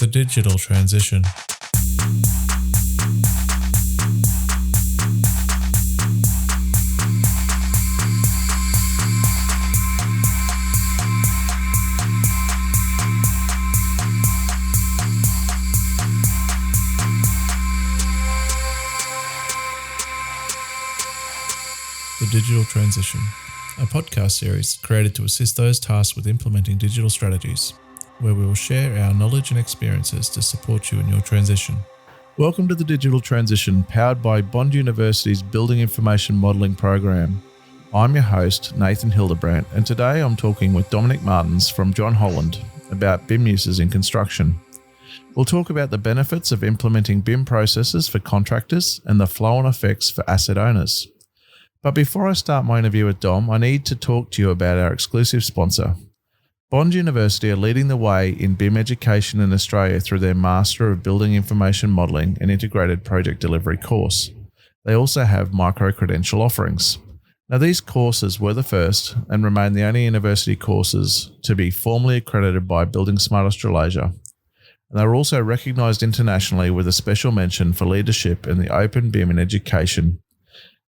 The digital transition. The Digital Transition, a podcast series created to assist those tasked with implementing digital strategies, where we will share our knowledge and experiences to support you in your transition. Welcome to The Digital Transition, powered by Bond University's Building Information Modelling program. I'm your host, Nathan Hildebrandt, and today I'm talking with Dominic Martens from John Holland about BIM uses in construction. We'll talk about the benefits of implementing BIM processes for contractors and the flow-on effects for asset owners. But before I start my interview with Dom, I need to talk to you about our exclusive sponsor. Bond University are leading the way in BIM education in Australia through their Master of Building Information Modelling and Integrated Project Delivery course. They also have micro-credential offerings. Now, these courses were the first and remain the only university courses to be formally accredited by Building Smart Australasia. And they were also recognised internationally with a special mention for leadership in the Open BIM in Education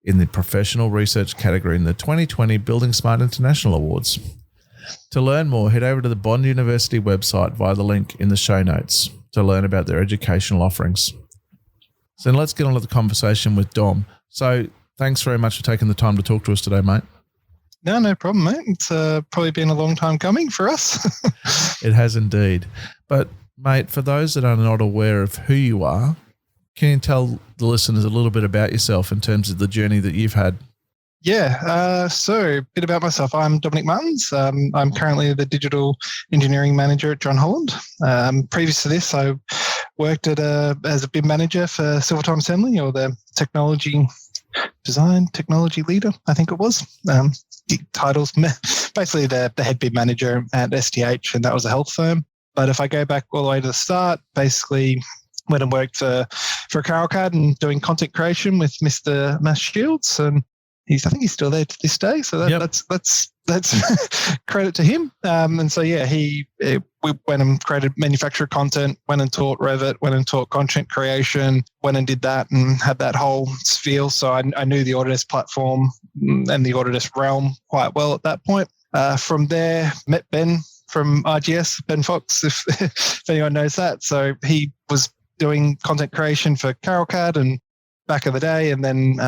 in the Professional Research category in the 2020 Building Smart International Awards. To learn more, head over to the Bond University website via the link in the show notes to learn about their educational offerings. So let's get on to the conversation with Dom. So thanks very much for taking the time to talk to us today, mate. No problem, mate. It's probably been a long time coming for us. It has indeed. But, mate, for those that are not aware of who you are, can you tell the listeners a little bit about yourself in terms of the journey that you've had? Yeah, so a bit about myself. I'm Dominic Martens. I'm currently the Digital Engineering Manager at John Holland. Previous to this, I worked as a BIM Manager for Silver Time Assembly, or the Technology Leader, I think it was. Titles, basically the head BIM Manager at STH, and that was a health firm. But if I go back all the way to the start, basically went and worked for CarolCAD and doing content creation with Mr. Mass Shields, and I think he's still there to this day. So that's credit to him. And so we went and created manufacturer content, went and taught Revit, went and taught content creation, went and did that and had that whole feel. So I knew the Autodesk platform and the Autodesk realm quite well at that point. From there, met Ben from RGS, Ben Fox, if anyone knows that. So he was doing content creation for CarolCAD and back in the day, and then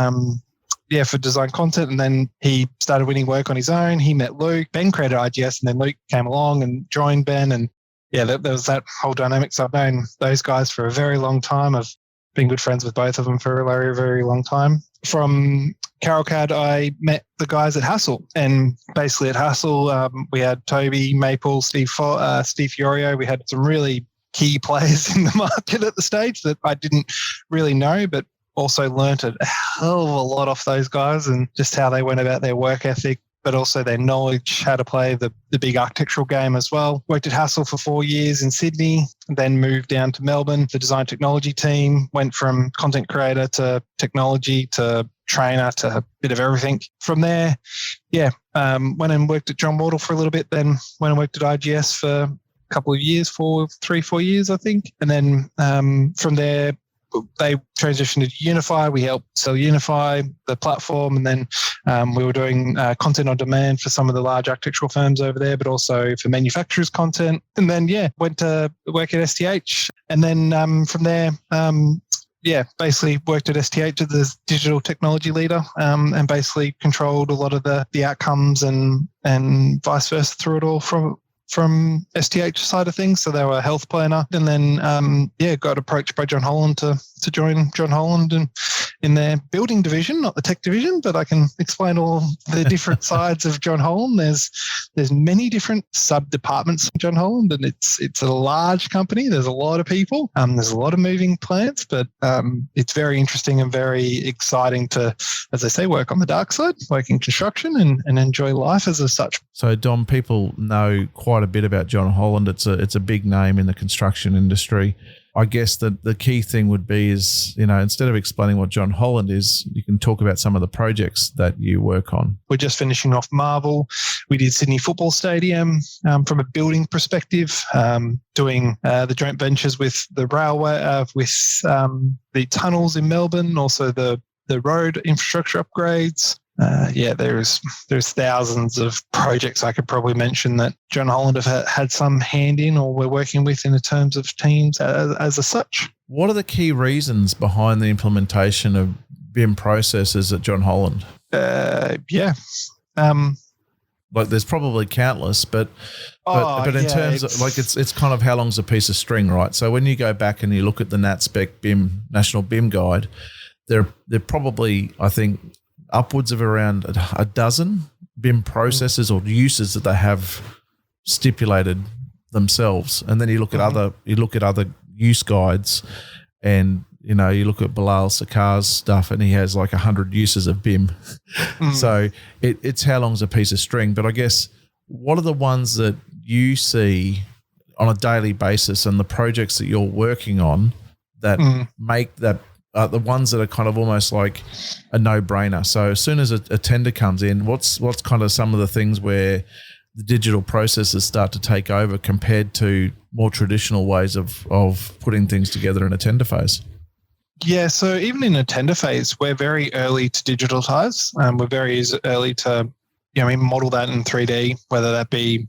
for design content, and then he started winning work on his own. He met Luke. Ben created IGS, and then Luke came along and joined Ben, and there was that whole dynamic. So I've known those guys for a very long time. I've been good friends with both of them for a very, very long time. From CarolCAD, I met the guys at Hassel, and basically at Hassel, we had Toby, Maple, Steve Fiorio. We had some really key players in the market at the stage that I didn't really know, but also learnt a hell of a lot off those guys and just how they went about their work ethic, but also their knowledge, how to play the big architectural game as well. Worked at Hassel for 4 years in Sydney, then moved down to Melbourne, the design technology team, went from content creator to technology to trainer to a bit of everything. From there, went and worked at John Wardle for a little bit, then went and worked at IGS for couple of years, 4 years, I think. And then from there, they transitioned to Unify. We helped sell Unify, the platform, and then we were doing content on demand for some of the large architectural firms over there, but also for manufacturers' content. And then, went to work at STH. And then from there, basically worked at STH as the digital technology leader, and basically controlled a lot of the outcomes and vice versa through it all from STH side of things. So they were a health planner, and then got approached by John Holland to join John Holland in their building division, not the tech division, but I can explain all the different sides of John Holland. There's many different sub departments in John Holland, and it's a large company. There's a lot of people. There's a lot of moving plants, but it's very interesting and very exciting to, as I say, work on the dark side, work in construction and enjoy life as such. So Dom, people know quite a bit about John Holland. It's a big name in the construction industry. I guess the key thing would be is, instead of explaining what John Holland is, you can talk about some of the projects that you work on. We're just finishing off Marvel. We did Sydney Football Stadium from a building perspective, doing the joint ventures with the railway, with the tunnels in Melbourne, also the road infrastructure upgrades. There's thousands of projects I could probably mention that John Holland have had some hand in, or we're working with in the terms of teams as a such. What are the key reasons behind the implementation of BIM processes at John Holland? There's probably countless, but in terms of it's kind of how long's a piece of string, right? So when you go back and you look at the NatSpec BIM National BIM Guide, they're probably, I think, upwards of around a dozen BIM processes or uses that they have stipulated themselves. And then you look at other use guides, and you look at Bilal Sakar's stuff, and he has like 100 uses of BIM. So it's how long's a piece of string. But I guess, what are the ones that you see on a daily basis and the projects that you're working on that make that the ones that are kind of almost like a no-brainer? So as soon as a tender comes in, what's kind of some of the things where the digital processes start to take over compared to more traditional ways of putting things together in a tender phase? So even in a tender phase, we're very early to digitalize. We're very early to model that in 3D, whether that be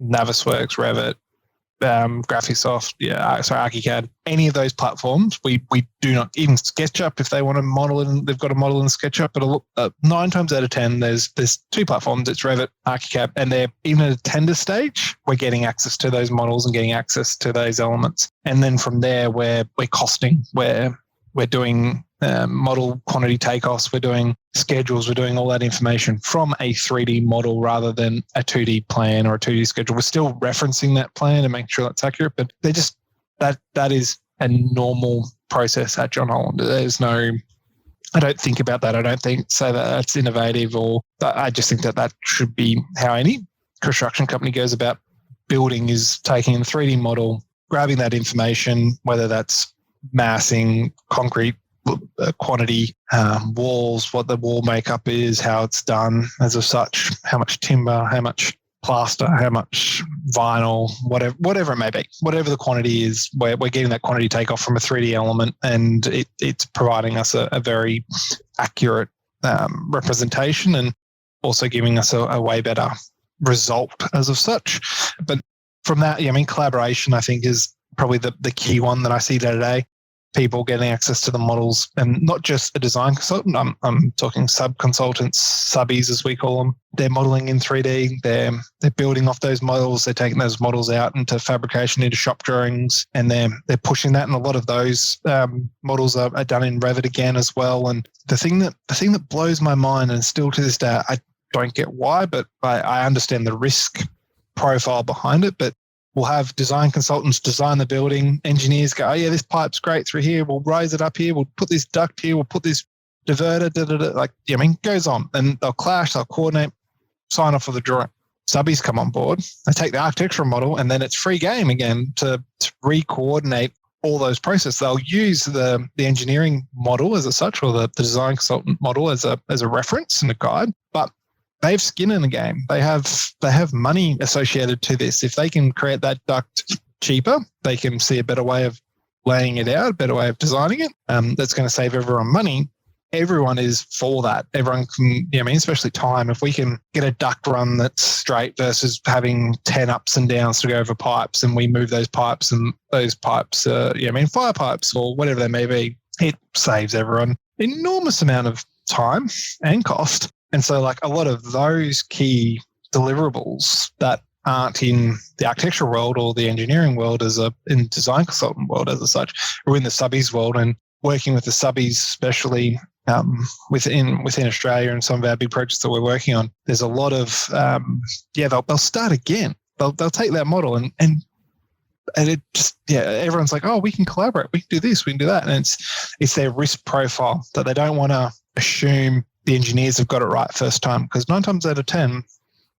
Navisworks, Revit, Graphisoft, ArchiCAD, any of those platforms. We do not, even SketchUp, if they want to model it, they've got a model in SketchUp, but 9 times out of 10, there's 2 platforms. It's Revit, ArchiCAD, and they're even at a tender stage, we're getting access to those models and getting access to those elements. And then from there, we're costing, we're doing model quantity takeoffs, we're doing schedules, we're doing all that information from a 3D model rather than a 2D plan or a 2D schedule. We're still referencing that plan and making sure that's accurate, but they just that is a normal process at John Holland. There's no, I don't think about that. I don't say that that's innovative, or I just think that should be how any construction company goes about building, is taking a 3D model, grabbing that information, whether that's massing, concrete quantity, walls, what the wall makeup is, how it's done as of such, how much timber, how much plaster, how much vinyl, whatever it may be, whatever the quantity is, we're getting that quantity takeoff from a 3D element, and it's providing us a very accurate representation, and also giving us a way better result as of such. But from that, collaboration, I think, is probably the key one that I see day to day. People getting access to the models, and not just a design consultant. I'm talking sub-consultants, subbies as we call them. They're modeling in 3D. They're building off those models. They're taking those models out into fabrication, into shop drawings, and they're pushing that. And a lot of those models are done in Revit again as well. And the thing that blows my mind, and still to this day, I don't get why, but I understand the risk profile behind it. But we'll have design consultants design the building. Engineers go, oh yeah, this pipe's great through here. We'll raise it up here. We'll put this duct here. We'll put this diverter, goes on. And they'll clash, they'll coordinate, sign off for the drawing. Subbies come on board. They take the architectural model, and then it's free game again to re-coordinate all those processes. They'll use the engineering model as such, or the design consultant model as a reference and a guide. But they have skin in the game. They have money associated to this. If they can create that duct cheaper, they can see a better way of laying it out, a better way of designing it. That's going to save everyone money. Everyone is for that. Everyone can, especially time. If we can get a duct run that's straight versus having 10 ups and downs to go over pipes, and we move those pipes, and those pipes, fire pipes or whatever they may be, it saves everyone an enormous amount of time and cost. And so a lot of those key deliverables that aren't in the architectural world or the engineering world in design consultant world as such, or in the subbies world, and working with the subbies, especially within Australia and some of our big projects that we're working on, there's a lot of, they'll start again. They'll take that model and it just, everyone's like, oh, we can collaborate. We can do this, we can do that. And it's their risk profile that they don't want to assume the engineers have got it right first time, because 9 times out of 10,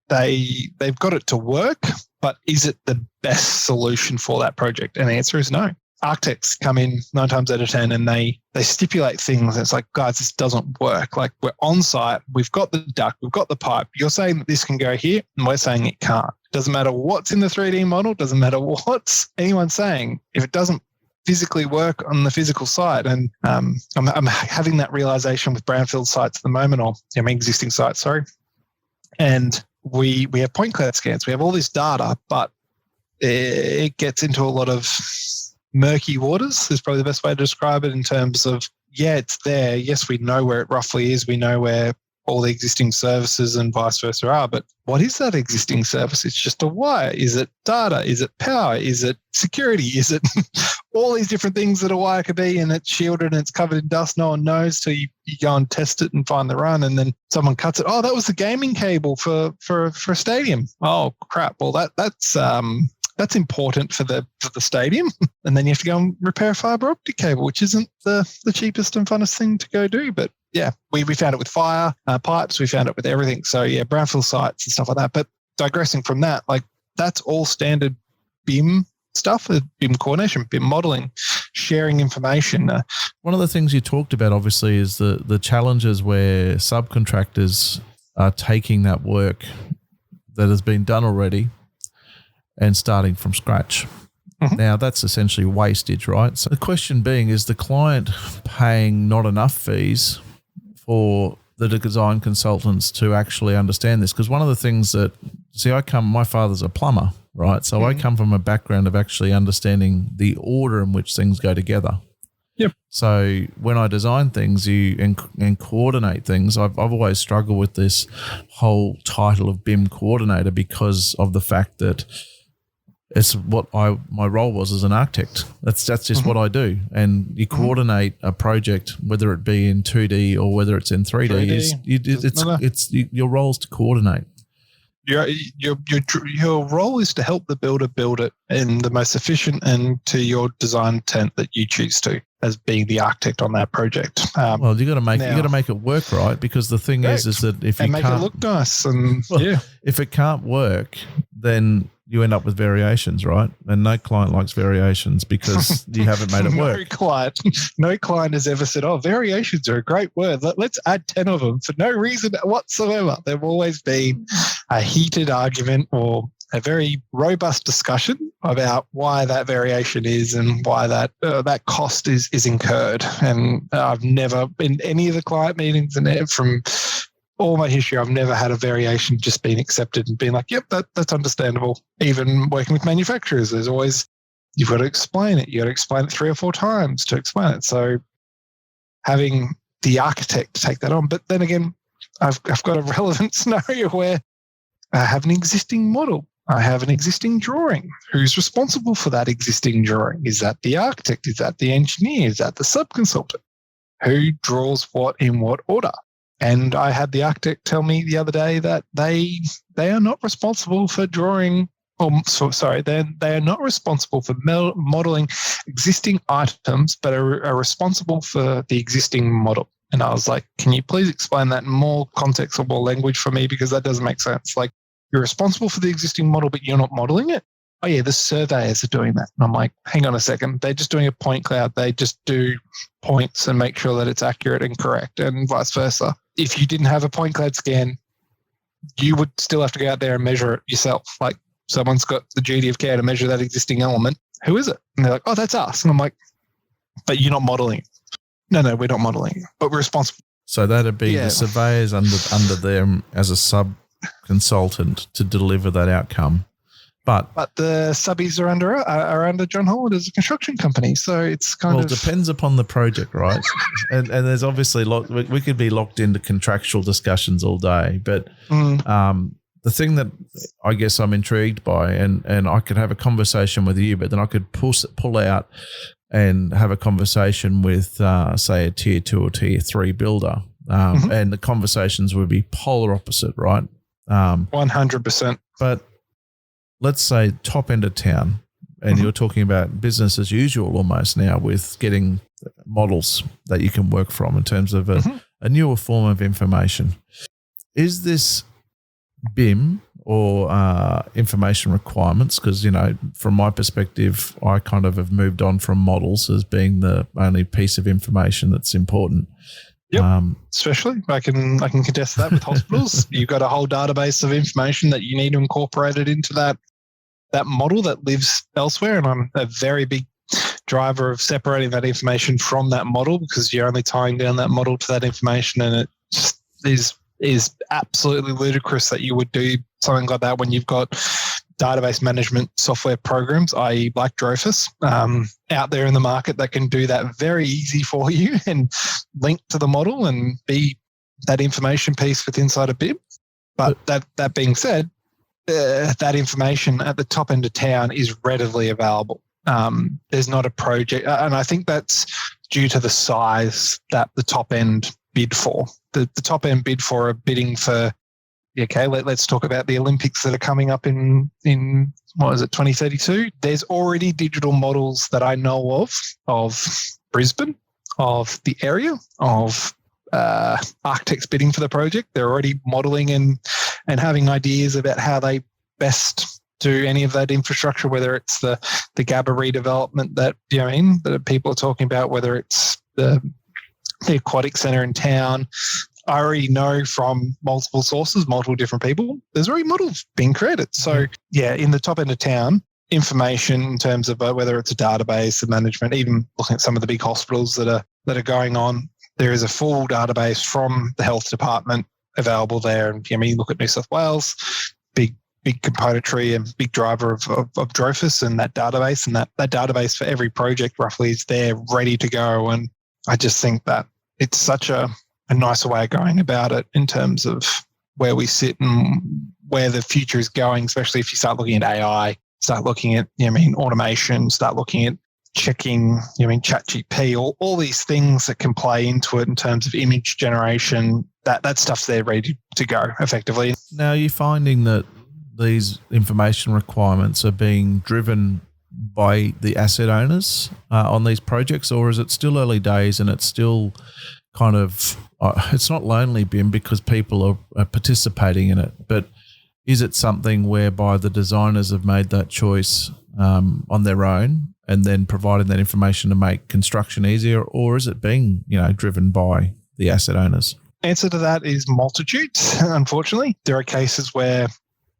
they've got it to work, but is it the best solution for that project? And the answer is no. architects come in 9 times out of 10 and they stipulate things. It's like, guys, this doesn't work. Like, we're on site, we've got the duct, we've got the pipe. You're saying that this can go here, and we're saying it can't. Doesn't matter what's in the 3D model, doesn't matter what's anyone's saying. If it doesn't physically work on the physical site, and I'm having that realization with brownfield sites at the moment, or existing sites, sorry. And we have point cloud scans. We have all this data, but it gets into a lot of murky waters is probably the best way to describe it, in terms of, yeah, it's there. Yes, we know where it roughly is. We know where all the existing services and vice versa are. But what is that existing service? It's just a wire. Is it data? Is it power? Is it security? Is it all these different things that a wire could be, and it's shielded and it's covered in dust? No one knows till you go and test it and find the run, and then someone cuts it. Oh, that was the gaming cable for a stadium. Oh, crap. Well, that's important for the stadium. And then you have to go and repair a fiber optic cable, which isn't the cheapest and funnest thing to go do. But yeah, we found it with fire pipes. We found it with everything. So yeah, brownfield sites and stuff like that. But digressing from that, like, that's all standard BIM stuff, BIM coordination, BIM modeling, sharing information. One of the things you talked about, obviously, is the challenges where subcontractors are taking that work that has been done already and starting from scratch. Mm-hmm. Now, that's essentially wastage, right? So the question being, is the client paying not enough fees for the design consultants to actually understand this? Because one of the things that, my father's a plumber, right? So I come from a background of actually understanding the order in which things go together. Yep. So when I design things and coordinate things, I've always struggled with this whole title of BIM coordinator, because of the fact that it's what my role was as an architect. That's just what I do. And you coordinate a project, whether it be in 2D or whether it's in 3D. Your role is to coordinate. Your role is to help the builder build it in the most efficient and to your design intent that you choose to, as being the architect on that project. Well, you got to make it work, right? Because the thing is that if you make it look nice, and if it can't work, then you end up with variations, right? And no client likes variations because you haven't made it work. No client has ever said, "Oh, variations are a great word. Let's add 10 of them," for no reason whatsoever. They've always been a heated argument or a very robust discussion about why that variation is and why that cost is incurred. And I've never, in any of the client meetings and from all my history, I've never had a variation just been accepted and been like, yep, that's understandable. Even working with manufacturers, there's always, you've got to explain it. You got to explain it 3 or 4 times to explain it. So having the architect take that on. But then again, I've got a relevant scenario where I have an existing model. I have an existing drawing. Who's responsible for that existing drawing? Is that the architect? Is that the engineer? Is that the subconsultant? Who draws what in what order? And I had the architect tell me the other day that they are not responsible for drawing, they are not responsible for modeling existing items, but are responsible for the existing model. And I was like, can you please explain that in more context or more language for me? Because that doesn't make sense. Like, you're responsible for the existing model, but you're not modeling it? Oh yeah, the surveyors are doing that. And I'm like, hang on a second. They're just doing a point cloud. They just do points and make sure that it's accurate and correct, and vice versa. If you didn't have a point cloud scan, you would still have to go out there and measure it yourself. Like, someone's got the duty of care to measure that existing element. Who is it? And they're like, oh, that's us. And I'm like, but you're not modeling it. No, we're not modeling it, but we're responsible. So that'd be the surveyors under them as a sub-consultant to deliver that outcome. But the subbies are under John Holland as a construction company, so it's kind of... Well, it depends upon the project, right? and there's obviously we could be locked into contractual discussions all day, but the thing that I guess I'm intrigued by, and I could have a conversation with you, but then I could pull out and have a conversation with, say, a tier 2 or tier 3 builder, and the conversations would be polar opposite, right? 100%. But let's say top end of town, and you're talking about business as usual almost now with getting models that you can work from in terms of a newer form of information. Is this BIM or information requirements, because, from my perspective, I kind of have moved on from models as being the only piece of information that's important. Yep, especially I can contest that with hospitals. You've got a whole database of information that you need to incorporate it into that model that lives elsewhere, and I'm a very big driver of separating that information from that model, because you're only tying down that model to that information, and it just is absolutely ludicrous that you would do something like that when you've got database management software programs, i.e. like Drofus, out there in the market that can do that very easy for you and link to the model and be that information piece with inside a BIM. But that being said, that information at the top end of town is readily available. There's not a project, and I think that's due to the size that the top end bid for. The top end bid for are bidding for, okay, let's talk about the Olympics that are coming up in what is it, 2032? There's already digital models that I know of Brisbane, of the area, of architects bidding for the project. They're already modelling and having ideas about how they best do any of that infrastructure, whether it's the GABA redevelopment that that people are talking about, whether it's the aquatic centre in town. I already know from multiple sources, multiple different people, there's already models being created. So yeah, in the top end of town, information in terms of whether it's a database, the management, even looking at some of the big hospitals that are going on, there is a full database from the health department available there. And you look at New South Wales, big componentry and big driver of Drofus and that database, and that database for every project roughly is there ready to go. And I just think that it's such a nicer way of going about it in terms of where we sit and where the future is going, especially if you start looking at AI, start looking at, automation, start looking at checking, ChatGPT, all these things that can play into it in terms of image generation, that stuff's there ready to go effectively. Now, you're finding that these information requirements are being driven by the asset owners on these projects, or is it still early days and it's still kind of, it's not lonely BIM because people are participating in it, but is it something whereby the designers have made that choice on their own and then providing that information to make construction easier, or is it being, driven by the asset owners? Answer to that is multitudes, unfortunately. There are cases where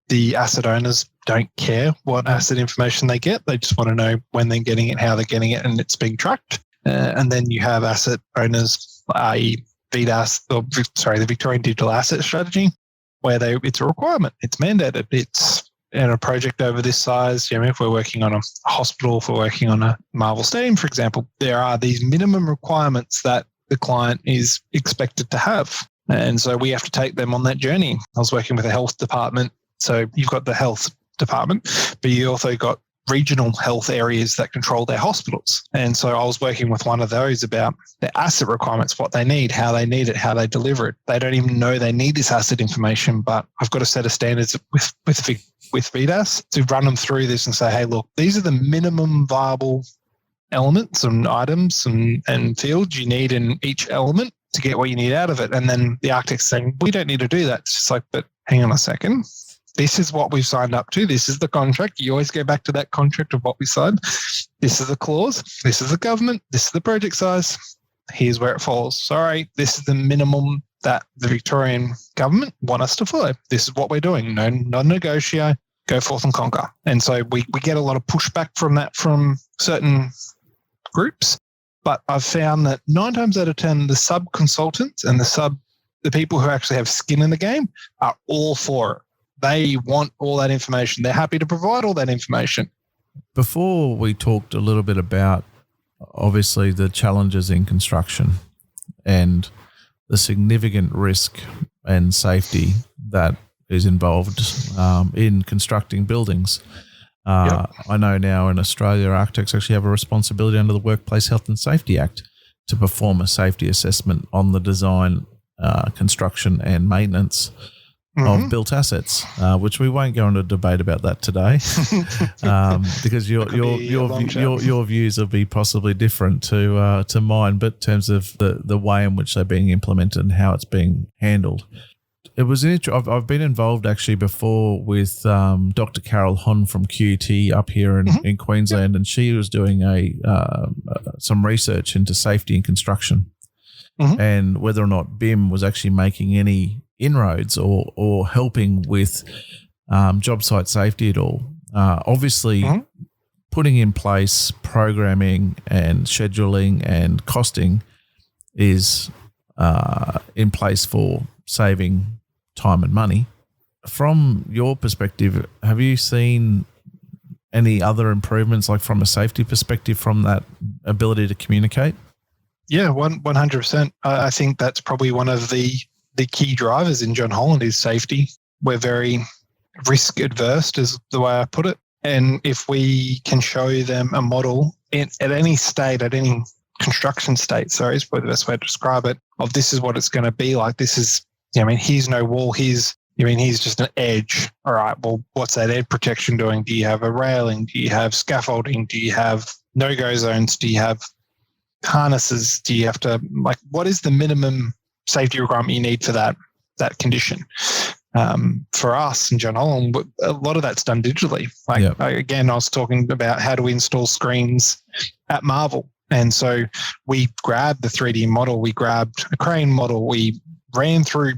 the asset owners don't care what asset information they get. They just want to know when they're getting it, how they're getting it, and it's being tracked. And then you have asset owners, i.e. VDAS, the Victorian Digital Asset Strategy, where it's a requirement. It's mandated. It's in a project over this size. If we're working on a hospital, if we're working on a Marvel Stadium, for example, there are these minimum requirements that the client is expected to have. And so we have to take them on that journey. I was working with a health department. So you've got the health department, but you also got regional health areas that control their hospitals. And so I was working with one of those about the asset requirements, what they need, how they need it, how they deliver it. They don't even know they need this asset information, but I've got a set of standards with VDAS to run them through this and say, hey, look, these are the minimum viable elements and items and fields you need in each element to get what you need out of it. And then the architect's saying, we don't need to do that. It's just like, but hang on a second. This is what we've signed up to. This is the contract. You always go back to that contract of what we signed. This is the clause. This is the government. This is the project size. Here's where it falls. Sorry, this is the minimum that the Victorian government want us to follow. This is what we're doing. No, not negotiate. Go forth and conquer. And so we get a lot of pushback from that from certain groups. But I've found that 9 times out of 10, the sub-consultants and the people who actually have skin in the game are all for it. They want all that information. They're happy to provide all that information. Before we talked a little bit about, obviously, the challenges in construction and the significant risk and safety that is involved in constructing buildings. Yep. I know now in Australia, architects actually have a responsibility under the Workplace Health and Safety Act to perform a safety assessment on the design, construction and maintenance of built assets, which we won't go into a debate about that today, because your views will be possibly different to mine. But in terms of the way in which they're being implemented and how it's being handled, It was I've been involved actually before with Dr. Carol Hon from QT up here in Queensland, and she was doing some research into safety in construction and whether or not BIM was actually making any inroads or helping with job site safety at all. Obviously, putting in place programming and scheduling and costing is in place for saving time and money. From your perspective, have you seen any other improvements, like from a safety perspective, from that ability to communicate? Yeah, 100%. I think that's probably one of the key drivers in John Holland is safety. We're very risk adverse, is the way I put it. And if we can show them a model at any state, at any construction state, sorry, is probably the best way to describe it, of this is what it's going to be like. This is, here's no wall, here's just an edge. All right, well, what's that edge protection doing? Do you have a railing? Do you have scaffolding? Do you have no-go zones? Do you have harnesses? Do you have to, what is the minimum safety requirement you need for that condition? For us in John Holland, a lot of that's done digitally. Again, I was talking about how to install screens at Marvel. And so we grabbed the 3D model, we grabbed a crane model, we ran through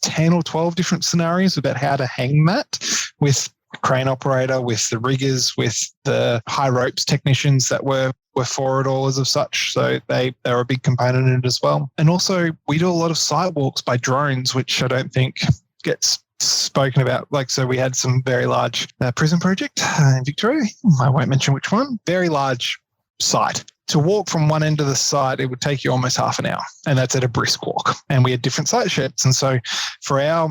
10 or 12 different scenarios about how to hang that with a crane operator, with the riggers, with the high ropes technicians that were for it all as such. So they were a big component in it as well. And also we do a lot of site walks by drones, which I don't think gets spoken about. So we had some very large prison project in Victoria. I won't mention which one. Very large site. To walk from one end of the site, it would take you almost half an hour, and that's at a brisk walk. And we had different site sheds. And so for our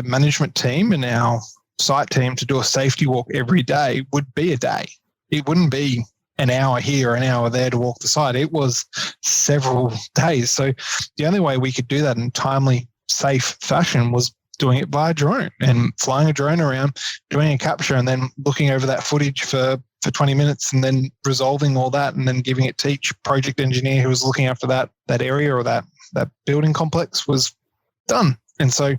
management team and our site team to do a safety walk every day would be a day. It wouldn't be an hour here, an hour there to walk the site. It was several days. So the only way we could do that in timely, safe fashion was doing it via drone and flying a drone around, doing a capture, and then looking over that footage for 20 minutes and then resolving all that and then giving it to each project engineer who was looking after that area or that building complex was done. And so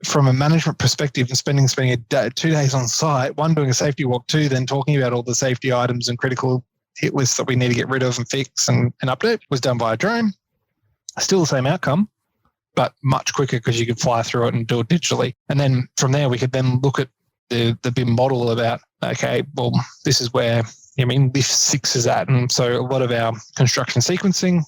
from a management perspective and spending 2 days on site, one, doing a safety walk, two, then talking about all the safety items and critical hit lists that we need to get rid of and fix and update, was done via drone. Still the same outcome, but much quicker because you could fly through it and do it digitally. And then from there, we could then look at the BIM model about, okay, well, this is where, lift 6 is at. And so a lot of our construction sequencing,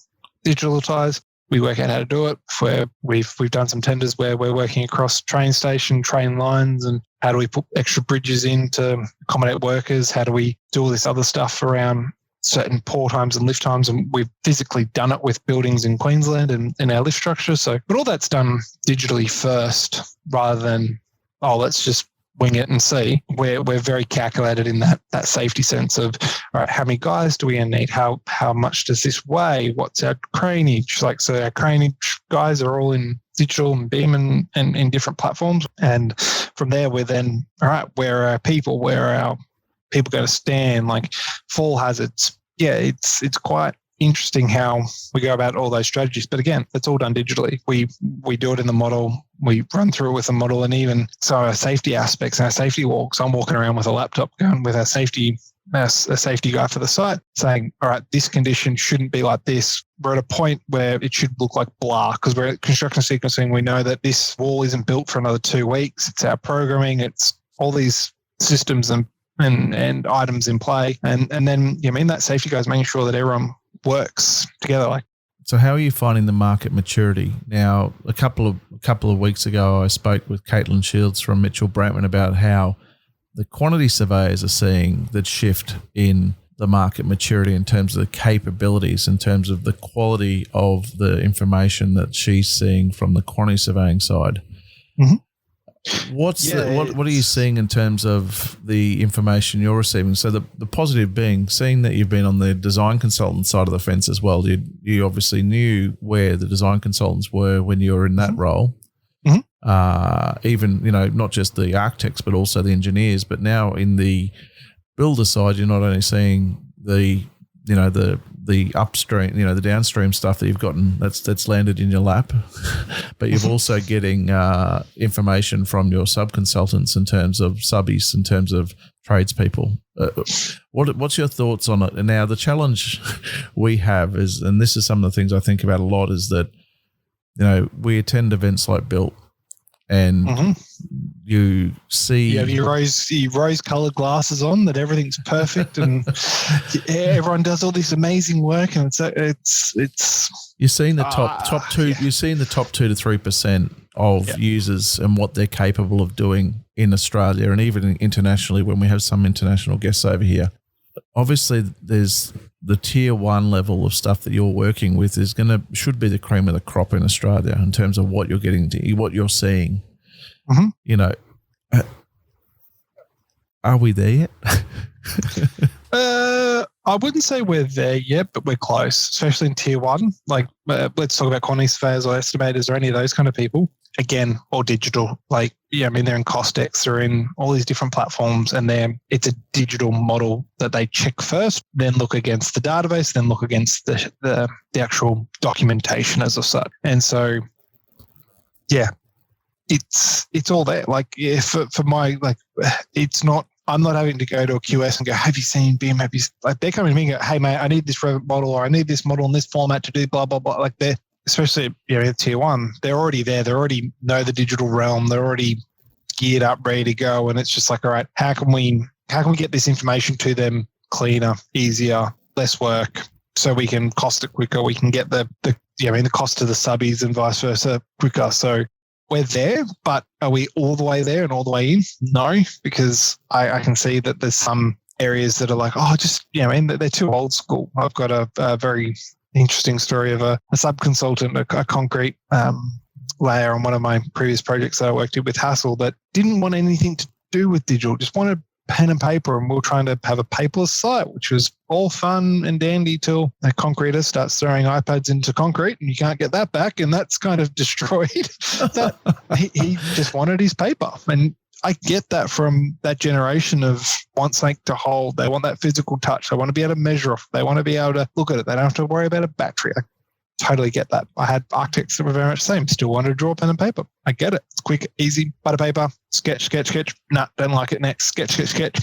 digitalized, we work out how to do it. Where we've done some tenders where we're working across train station, train lines, and how do we put extra bridges in to accommodate workers? How do we do all this other stuff around certain pour times and lift times? And we've physically done it with buildings in Queensland and in our lift structure. So, but all that's done digitally first rather than, let's just wing it and see. We're very calculated in that safety sense of, all right, how many guys do we need? How much does this weigh? What's our craneage? So our craneage guys are all in digital and BIM and in different platforms. And from there, we're then, all right, where are our people? Where are our people going to stand? Fall hazards. Yeah, it's quite interesting how we go about all those strategies. But again, it's all done digitally. We do it in the model. We run through it with a model, and even so our safety aspects and our safety walks, I'm walking around with a laptop going with a safety guy for the site saying, all right, this condition shouldn't be like this. We're at a point where it should look like blah because we're at construction sequencing. We know that this wall isn't built for another 2 weeks. It's our programming. It's all these systems and items in play. And then, that safety guy is making sure that everyone works together. So how are you finding the market maturity? Now, a couple of weeks ago, I spoke with Caitlin Shields from Mitchell Brantman about how the quantity surveyors are seeing the shift in the market maturity in terms of the capabilities, in terms of the quality of the information that she's seeing from the quantity surveying side. Mm-hmm. What are you seeing in terms of the information you're receiving? So the positive being, seeing that you've been on the design consultant side of the fence as well, you obviously knew where the design consultants were when you were in that role. Mm-hmm. Even, not just the architects, but also the engineers. But now in the builder side, you're not only seeing the the upstream, the downstream stuff that you've gotten that's landed in your lap, but you're also getting information from your sub-consultants in terms of subbies, in terms of tradespeople. What's your thoughts on it? And now the challenge we have is, and this is some of the things I think about a lot, is that, we attend events like Built, and you see... You have your rose-coloured glasses on, that everything's perfect, and everyone does all this amazing work, and it's you're seeing the top two. You're seeing the top 2 to 3% of users and what they're capable of doing in Australia, and even internationally when we have some international guests over here. Obviously, there's the tier 1 level of stuff that you're working with should be the cream of the crop in Australia in terms of what you're getting to, what you're seeing. Are we there yet? I wouldn't say we're there yet, but we're close, especially in tier 1. Like, let's talk about quantity surveyors or estimators or any of those kind of people. Again, all digital. Like, they're in Costex, they're in all these different platforms, and it's a digital model that they check first, then look against the database, then look against the actual documentation as of such. And so, it's all there. Like, for my, like, it's not. I'm not having to go to a QS and go, have you seen BIM? They're coming to me and go, hey, mate, I need this Revit model, or I need this model in this format to do blah, blah, blah. Like, they're, especially tier 1, they're already there. They already know the digital realm. They're already geared up, ready to go. And it's just like, all right, how can we get this information to them cleaner, easier, less work, so we can cost it quicker. We can get the cost to the subbies and vice versa quicker. So we're there, but are we all the way there and all the way in? No, because I can see that there's some areas that are like, they're too old school. I've got a very interesting story of a sub-consultant, a concrete layer on one of my previous projects that I worked with Hassel, that didn't want anything to do with digital, just wanted pen and paper, and we were trying to have a paperless site, which was all fun and dandy till a concreter starts throwing iPads into concrete and you can't get that back, and that's kind of destroyed that. He just wanted his paper. And I get that from that generation of want something to hold. They want that physical touch. They want to be able to measure off. They want to be able to look at it. They don't have to worry about a battery. I totally get that. I had architects that were very much the same. Still wanted to draw pen and paper. I get it. It's quick, easy, butter paper, sketch. Nah, don't like it. Next, sketch.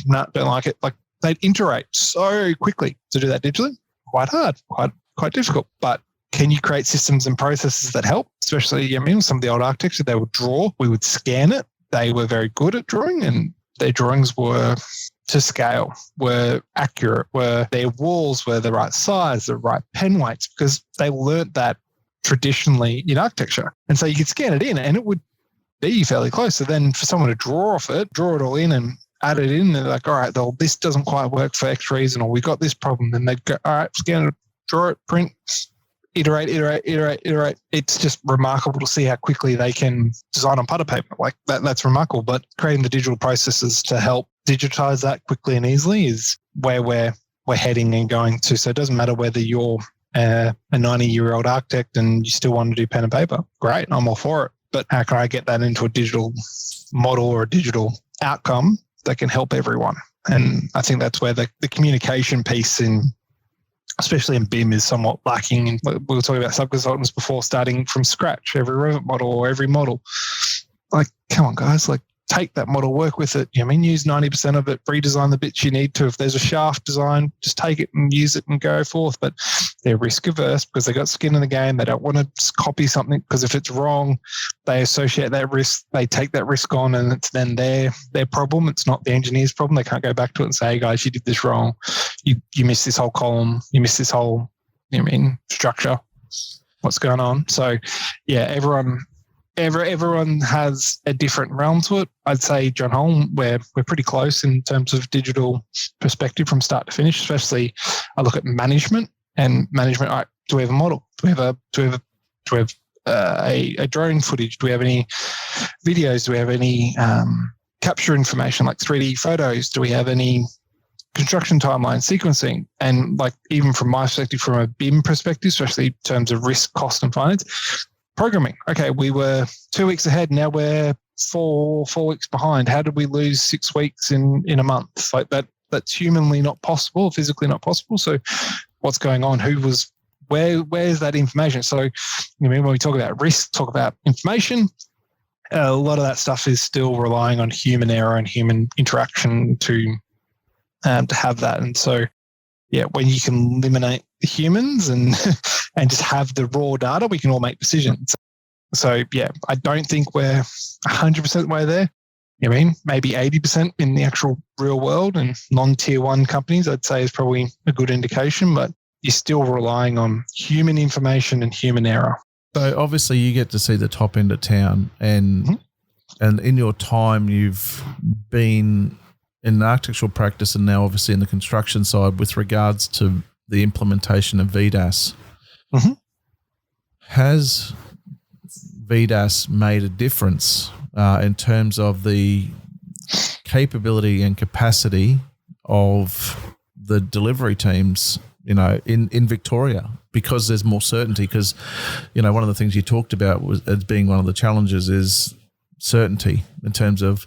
Nah, don't like it. Like, they'd iterate so quickly. To do that digitally, quite hard, quite difficult. But can you create systems and processes that help? Especially, some of the old architecture, they would draw. We would scan it. They were very good at drawing, and their drawings were to scale, were accurate, were their walls were the right size, the right pen weights, because they learnt that traditionally in architecture. And so you could scan it in and it would be fairly close. So then for someone to draw it all in and add it in, they're like, all right, this doesn't quite work for X reason, or we got this problem. Then they'd go, all right, scan it, draw it, print, iterate. It's just remarkable to see how quickly they can design on putter paper. Like, that's remarkable. But creating the digital processes to help digitize that quickly and easily is where we're heading and going to. So it doesn't matter whether you're a 90-year-old architect and you still want to do pen and paper. Great, I'm all for it. But how can I get that into a digital model or a digital outcome that can help everyone? And I think that's where the communication piece especially in BIM, is somewhat lacking. And we were talking about sub-consultants before, starting from scratch, every Revit model or every model. Like, come on, guys, like, take that model, work with it. Use 90% of it, redesign the bits you need to. If there's a shaft design, just take it and use it and go forth. But they're risk averse because they got skin in the game. They don't want to copy something because if it's wrong, they associate that risk. They take that risk on, and it's then their problem. It's not the engineer's problem. They can't go back to it and say, hey guys, you did this wrong. You missed this whole column. You missed this whole, structure. What's going on? So yeah, everyone has a different realm to it. I'd say John Holland, we're pretty close in terms of digital perspective from start to finish. Especially, I look at management. And management. All right, do we have a model? Do we have a drone footage? Do we have any videos? Do we have any capture information like 3D photos? Do we have any construction timeline sequencing? And like, even from my perspective, from a BIM perspective, especially in terms of risk, cost, and finance. Programming. Okay, we were 2 weeks ahead. Now we're four weeks behind. How did we lose 6 weeks in a month? Like, that's humanly not possible, physically not possible. So what's going on, where's that information. So, when we talk about risk, talk about information, a lot of that stuff is still relying on human error and human interaction to have that. And so, when you can eliminate the humans and and just have the raw data, we can all make decisions. So, I don't think we're 100% way there. Maybe 80% in the actual real world, and non-tier one companies, I'd say, is probably a good indication, but you're still relying on human information and human error. So obviously you get to see the top end of town, and in your time you've been in architectural practice and now obviously in the construction side with regards to the implementation of VDAS. Mm-hmm. Has VDAS made a difference in terms of the capability and capacity of the delivery teams, in Victoria, because there's more certainty? Because, one of the things you talked about was as being one of the challenges is certainty in terms of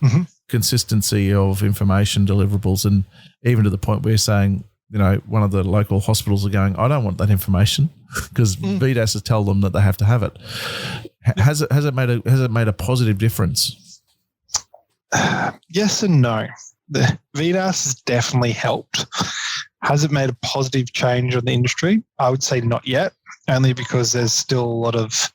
consistency of information deliverables, and even to the point where you're saying, one of the local hospitals are going, I don't want that information because VDAS has told them that they have to have it. Has it made a positive difference? Yes and no. The VDAS has definitely helped. Has it made a positive change on the industry? I would say not yet, only because there's still a lot of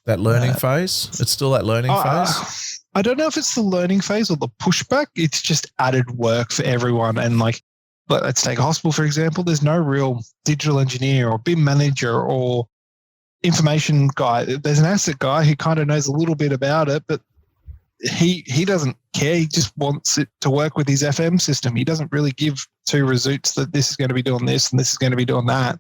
that learning phase. It's still that learning phase. I don't know if it's the learning phase or the pushback. It's just added work for everyone. And let's take a hospital, for example. There's no real digital engineer or BIM manager or information guy. There's an asset guy who kind of knows a little bit about it, but he doesn't care. He just wants it to work with his FM system. He doesn't really give two results that this is going to be doing this and this is going to be doing that.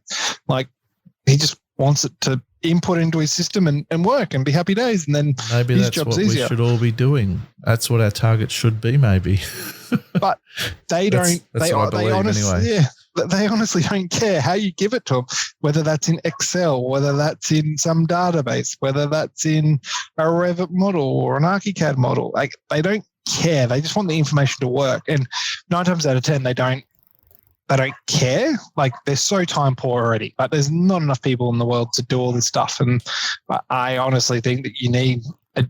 He just wants it to input into his system and work and be happy days. And then maybe his that's job's what easier. We should all be doing. That's what our target should be, maybe. But they don't. That's what I believe anyway. Yeah, they honestly don't care how you give it to them, whether that's in Excel, whether that's in some database, whether that's in a Revit model or an ArchiCAD model. They don't care. They just want the information to work. And 9 times out of 10, they don't care. They're so time poor already. There's not enough people in the world to do all this stuff. And I honestly think that you need a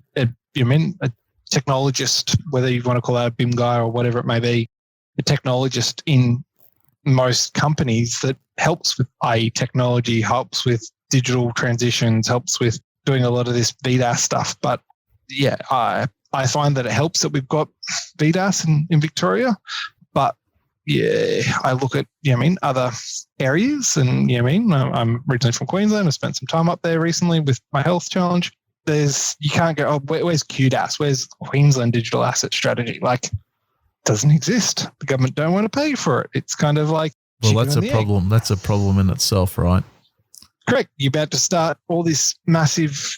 technologist, whether you want to call that a BIM guy or whatever it may be, a technologist in most companies that helps with IE technology, helps with digital transitions, helps with doing a lot of this VDAS stuff. But I find that it helps that we've got VDAS in Victoria. But I look at, other areas, and, I'm originally from Queensland. I spent some time up there recently with my health challenge. You can't go, where's QDAS? Where's Queensland Digital Asset Strategy? Doesn't exist. The government don't want to pay for it. It's kind of like, well, that's a problem. That's a problem in itself, right? Correct. You're about to start all this massive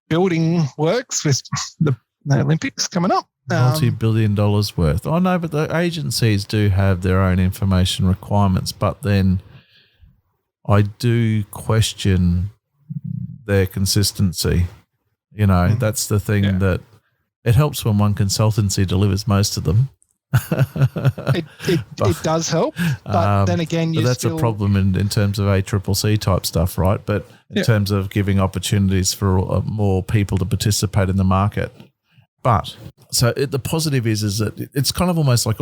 building works with the Olympics coming up. Multi-billion dollars worth. Oh, no, but the agencies do have their own information requirements, but then I do question their consistency. That's the thing that it helps when one consultancy delivers most of them. It does help, but then again, that's a problem in terms of ACCC type stuff, right? But in terms of giving opportunities for more people to participate in the market. But so the positive is that it's kind of almost like,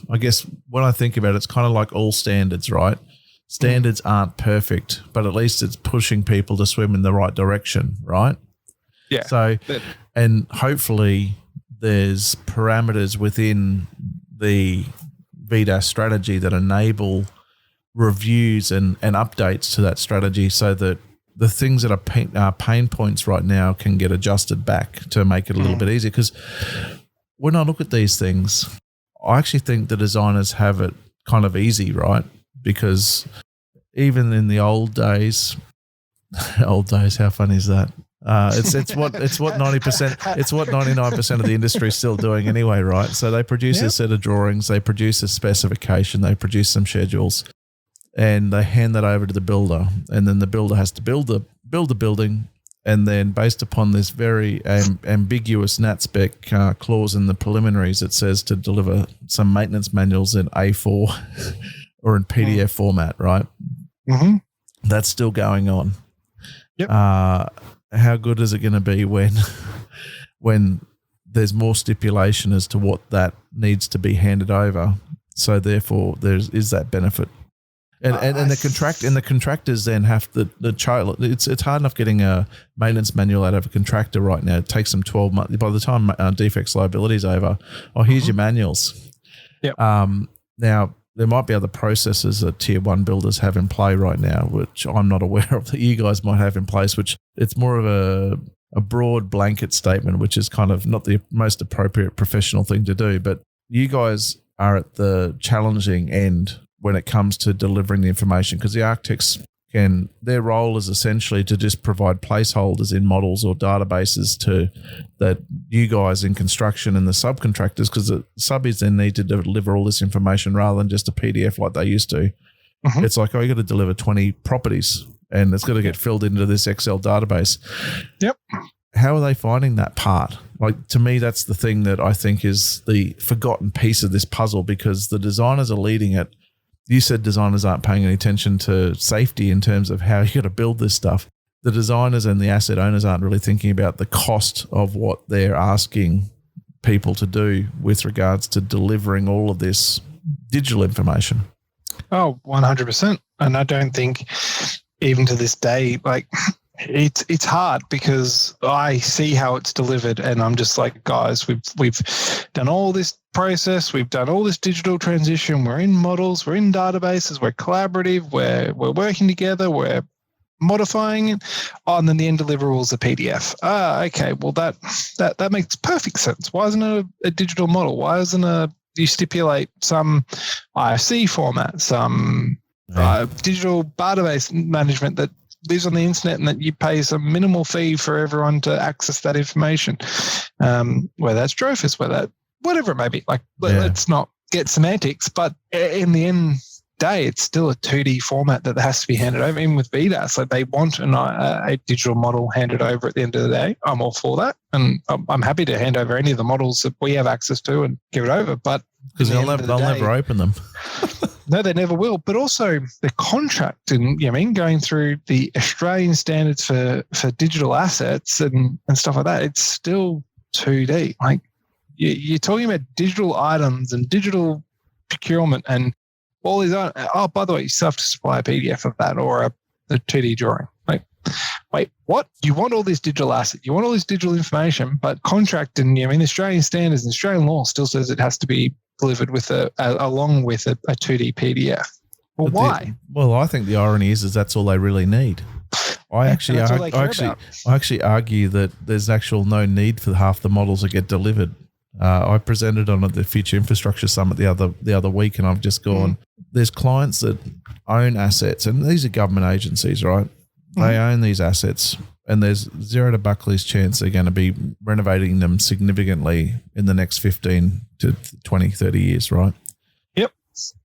I guess when I think about it, it's kind of like all standards, right? Standards aren't perfect, but at least it's pushing people to swim in the right direction, right? Yeah. So, and hopefully there's parameters within the VDAS strategy that enable reviews and updates to that strategy so that the things that are pain points right now can get adjusted back to make it a little bit easier. Because when I look at these things, I actually think the designers have it kind of easy, right? Because even in the old days, how funny is that? It's what 99% of the industry is still doing anyway, right? So they produce a set of drawings, they produce a specification, they produce some schedules, and they hand that over to the builder, and then the builder has to build the building, and then based upon this very ambiguous NatSpec clause in the preliminaries, it says to deliver some maintenance manuals in A4 or in PDF format, right? Mm-hmm. That's still going on. Yep. How good is it going to be when there's more stipulation as to what that needs to be handed over? So therefore, is that benefit. And the contractors then have the child. It's hard enough getting a maintenance manual out of a contractor right now. It takes them 12 months. By the time defects liability is over, here's your manuals. Yep. Now there might be other processes that tier one builders have in play right now, which I'm not aware of that you guys might have in place. Which it's more of a broad blanket statement, which is kind of not the most appropriate professional thing to do. But you guys are at the challenging end when it comes to delivering the information, because the architects their role is essentially to just provide placeholders in models or databases that you guys in construction and the subcontractors, because the subbies then need to deliver all this information rather than just a PDF like they used to. Mm-hmm. It's like, you got to deliver 20 properties and it's got to get filled into this Excel database. Yep. How are they finding that part? Like, to me, that's the thing that I think is the forgotten piece of this puzzle, because the designers are leading it. You said designers aren't paying any attention to safety in terms of how you got to build this stuff. The designers and the asset owners aren't really thinking about the cost of what they're asking people to do with regards to delivering all of this digital information. Oh, 100%. And I don't think even to this day, like, it's hard because I see how it's delivered and I'm just like, guys, we've done all this process, we've done all this digital transition, we're in models, we're in databases, we're collaborative, we're working together, we're modifying it, and then the end deliverable is a PDF. Okay, well that makes perfect sense. Why isn't it a digital model? Why isn't you stipulate some IFC format, some digital database management that lives on the internet and that you pay some minimal fee for everyone to access that information, whether that's Trophes, whatever it may be. Like, let's not get semantics, but in the end day, it's still a 2D format that has to be handed over. Even with VDAS, like, they want a digital model handed over at the end of the day. I'm all for that, and I'm happy to hand over any of the models that we have access to and give it over. But because they'll never open them. No, they never will. But also the contract and, going through the Australian standards for digital assets and stuff like that, it's still 2D. Like, you're talking about digital items and digital procurement and all these. Oh, by the way, you still have to supply a PDF of that or a 2D drawing. Like, wait, what? You want all this digital asset, you want all this digital information, but contract and Australian standards and Australian law still says it has to be delivered with along with a 2D PDF. Well, why? I think the irony is that's all they really need. I actually argue that there's no need for half the models that get delivered. I presented on at the Future Infrastructure Summit the other week, and I've just gone. There's clients that own assets, and these are government agencies, right? Mm-hmm. They own these assets, and there's zero to Buckley's chance they're going to be renovating them significantly in the next 15 to 20, 30 years, right? Yep.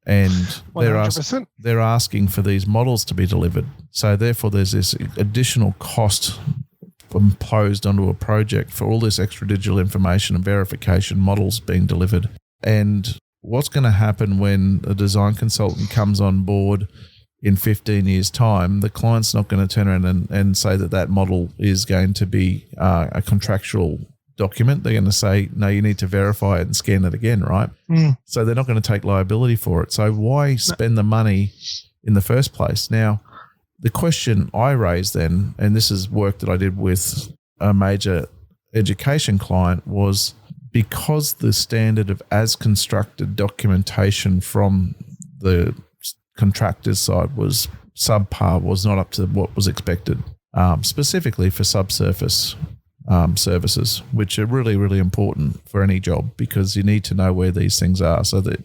And they're asking for these models to be delivered. So therefore, there's this additional cost imposed onto a project for all this extra digital information and verification models being delivered. And what's going to happen when a design consultant comes on board in 15 years' time? The client's not going to turn around and say that model is going to be a contractual document. They're going to say, no, you need to verify it and scan it again, right? Mm. So they're not going to take liability for it. So why spend the money in the first place? Now, the question I raised then, and this is work that I did with a major education client, was because the standard of as constructed documentation from the contractor's side was subpar, was not up to what was expected, specifically for subsurface services, which are really, really important for any job because you need to know where these things are so that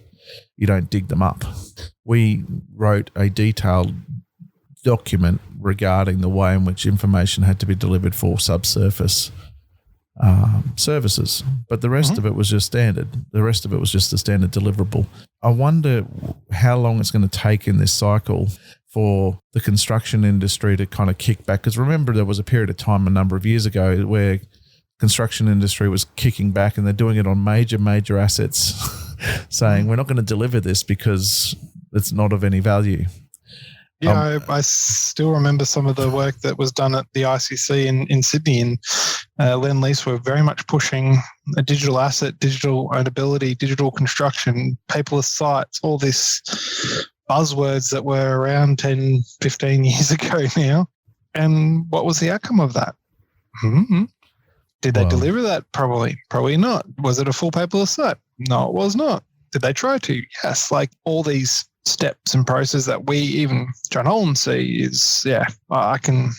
you don't dig them up. We wrote a detailed document regarding the way in which information had to be delivered for subsurface services, but the rest of it was just standard. The rest of it was just the standard deliverable. I wonder how long it's going to take in this cycle for the construction industry to kind of kick back. Because remember, there was a period of time a number of years ago where construction industry was kicking back, and they're doing it on major assets saying we're not going to deliver this because it's not of any value. Yeah, I still remember some of the work that was done at the ICC in Sydney, and Lend-Lease were very much pushing a digital asset, digital ownability, digital construction, paperless sites, all this buzzwords that were around 10, 15 years ago now. And what was the outcome of that? Mm-hmm. Did they deliver that? Probably not. Was it a full paperless site? No, it was not. Did they try to? Yes. Like all these steps and process that we, even John Holland, see is, I can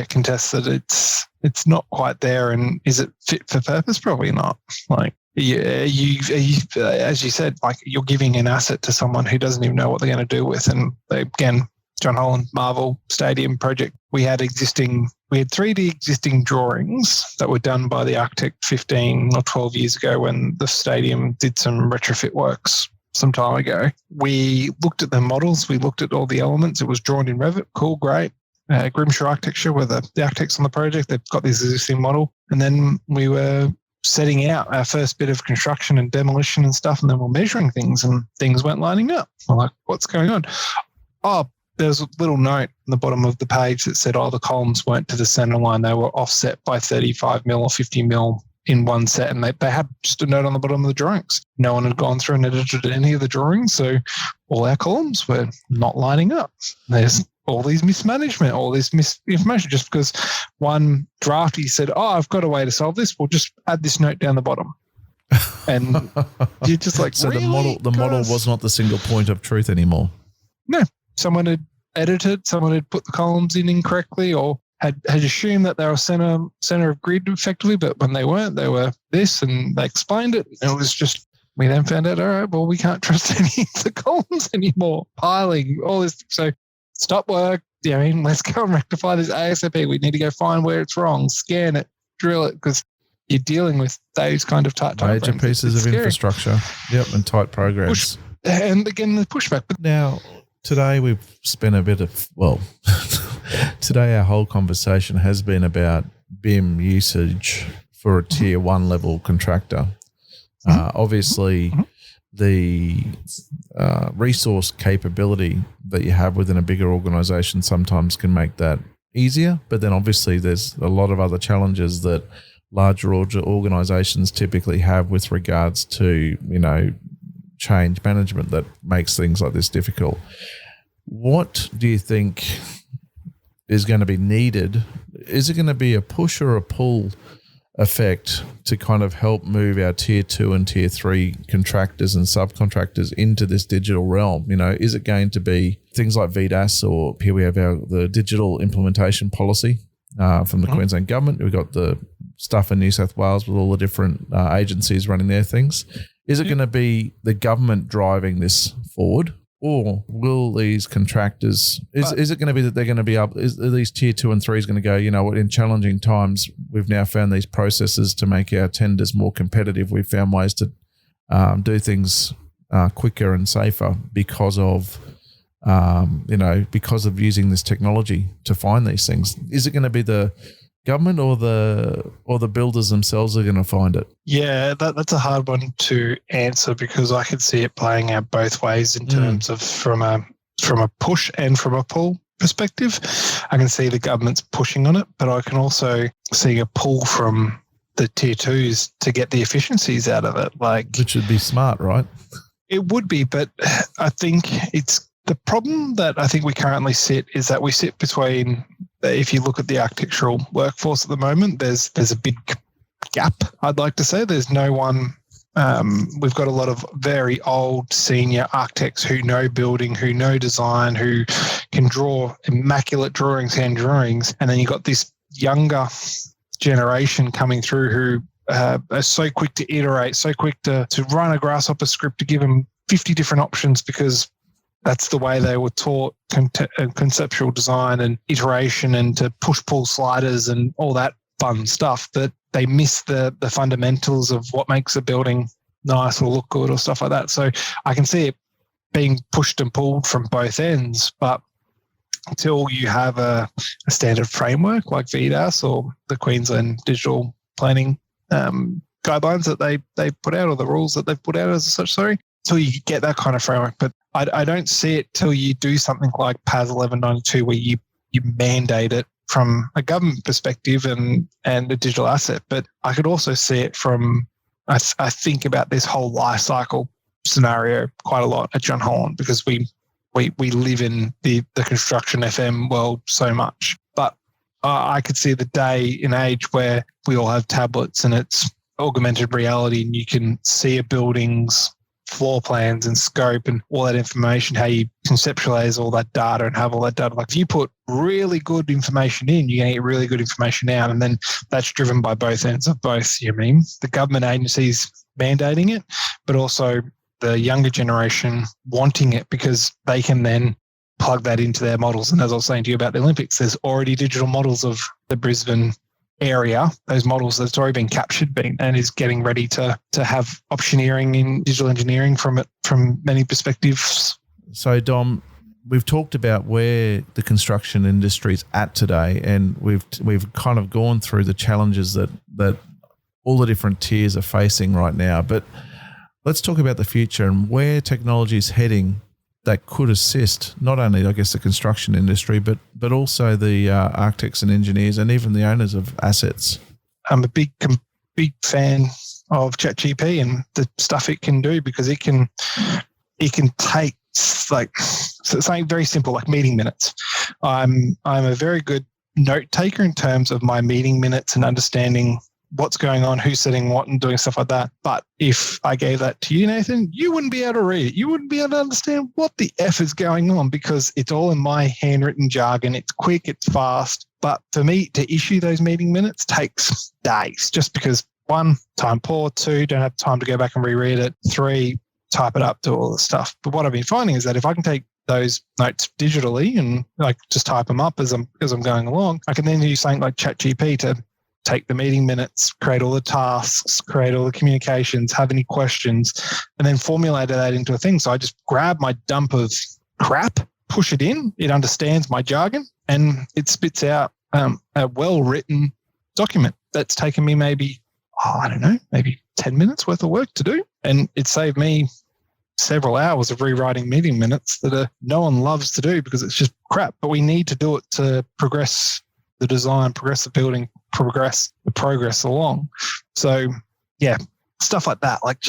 contest that it's not quite there. And is it fit for purpose? Probably not. Like, you as you said, like you're giving an asset to someone who doesn't even know what they're going to do with. And again, John Holland Marvel Stadium project, we had 3D existing drawings that were done by the architect 15 or 12 years ago when the stadium did some retrofit works some time ago. We looked at the models, we looked at all the elements. It was drawn in Revit. Cool, great. Grimshaw Architecture were the architects on the project. They've got this existing model. And then we were setting out our first bit of construction and demolition and stuff, and then we're measuring things, and things weren't lining up. We're like, what's going on? Oh, there was a little note on the bottom of the page that said, the columns weren't to the center line. They were offset by 35 mil or 50 mil in one set. And they had just a note on the bottom of the drawings. No one had gone through and edited any of the drawings. So all our columns were not lining up. There's all these mismanagement, all this misinformation, just because one drafty said, I've got a way to solve this. We'll just add this note down the bottom. And you're just like, so really? the model was not the single point of truth anymore. No, someone had edited, someone had put the columns in incorrectly, or had assumed that they were center of grid effectively, but when they weren't, they were this, and they explained it. And it was just, we then found out, all right, well, we can't trust any of the columns anymore. Piling, all this. So stop work. Let's go and rectify this ASAP. We need to go find where it's wrong, scan it, drill it, because you're dealing with those kind of tight time major frames. pieces of infrastructure. Yep, and tight programs. And again, the pushback. But now, today we've spent a bit of, today our whole conversation has been about BIM usage for a tier 1 level contractor. Obviously, the resource capability that you have within a bigger organisation sometimes can make that easier, but then obviously there's a lot of other challenges that larger organisations typically have with regards to, change management that makes things like this difficult. What do you think is going to be needed? Is it going to be a push or a pull effect to kind of help move our tier 2 and tier 3 contractors and subcontractors into this digital realm? Is it going to be things like VDAS, or here we have the digital implementation policy from the Queensland government. We've got the stuff in New South Wales with all the different agencies running their things. Is it going to be the government driving this forward, or will these contractors, is it going to be that they're going to be able, are these tier 2 and 3s going to go, in challenging times, we've now found these processes to make our tenders more competitive. We've found ways to do things quicker and safer because of, because of using this technology to find these things. Is it going to be the government or the builders themselves are going to find it? Yeah, that's a hard one to answer, because I could see it playing out both ways in terms of from a push and from a pull perspective. I can see the government's pushing on it, but I can also see a pull from the tier 2s to get the efficiencies out of it. Which would be smart, right? It would be, but I think it's the problem that I think we currently sit is that we sit between, if you look at the architectural workforce at the moment, there's a big gap, I'd like to say. There's no one, we've got a lot of very old senior architects who know building, who know design, who can draw immaculate drawings, hand drawings. And then you've got this younger generation coming through who are so quick to iterate, so quick to run a grasshopper script, to give them 50 different options, because that's the way they were taught conceptual design and iteration, and to push-pull sliders and all that fun stuff, that they miss the fundamentals of what makes a building nice or look good or stuff like that. So I can see it being pushed and pulled from both ends, but until you have a standard framework like VDAS or the Queensland Digital Planning guidelines that they put out, or the rules that they've put out as such, until you get that kind of framework. But I don't see it till you do something like PAS 1192 where you mandate it from a government perspective and a digital asset. But I could also see it from, I think about this whole life cycle scenario quite a lot at John Holland, because we live in the construction FM world so much. But I could see the day and age where we all have tablets and it's augmented reality and you can see a building's floor plans and scope and all that information, how you conceptualize all that data and have all that data. Like if you put really good information in, you're going to get really good information out. And then that's driven by both ends of both, the government agencies mandating it, but also the younger generation wanting it because they can then plug that into their models. And as I was saying to you about the Olympics, there's already digital models of the Brisbane area, those models that's already been captured and is getting ready to have optioneering in digital engineering from many perspectives. So Dom, we've talked about where the construction industry is at today, and we've kind of gone through the challenges that all the different tiers are facing right now. But let's talk about the future and where technology is heading that could assist not only, I guess, the construction industry, but also the architects and engineers and even the owners of assets. I'm a big fan of ChatGPT and the stuff it can do, because it can take something very simple like meeting minutes. I'm a very good note taker in terms of my meeting minutes and understanding what's going on, who's sitting what and doing stuff like that. But if I gave that to you, Nathan, you wouldn't be able to read it. You wouldn't be able to understand what the F is going on, because it's all in my handwritten jargon. It's quick, it's fast. But for me to issue those meeting minutes takes days, just because 1, time poor, 2, don't have time to go back and reread it, 3, type it up, do all this stuff. But what I've been finding is that if I can take those notes digitally and like just type them up as I'm going along, I can then use something like ChatGPT to take the meeting minutes, create all the tasks, create all the communications, have any questions, and then formulate that into a thing. So I just grab my dump of crap, push it in, it understands my jargon, and it spits out a well-written document that's taken me maybe 10 minutes worth of work to do. And it saved me several hours of rewriting meeting minutes that no one loves to do because it's just crap, but we need to do it to progress the design, progress the building, progress the progress along. So yeah, stuff like that. Like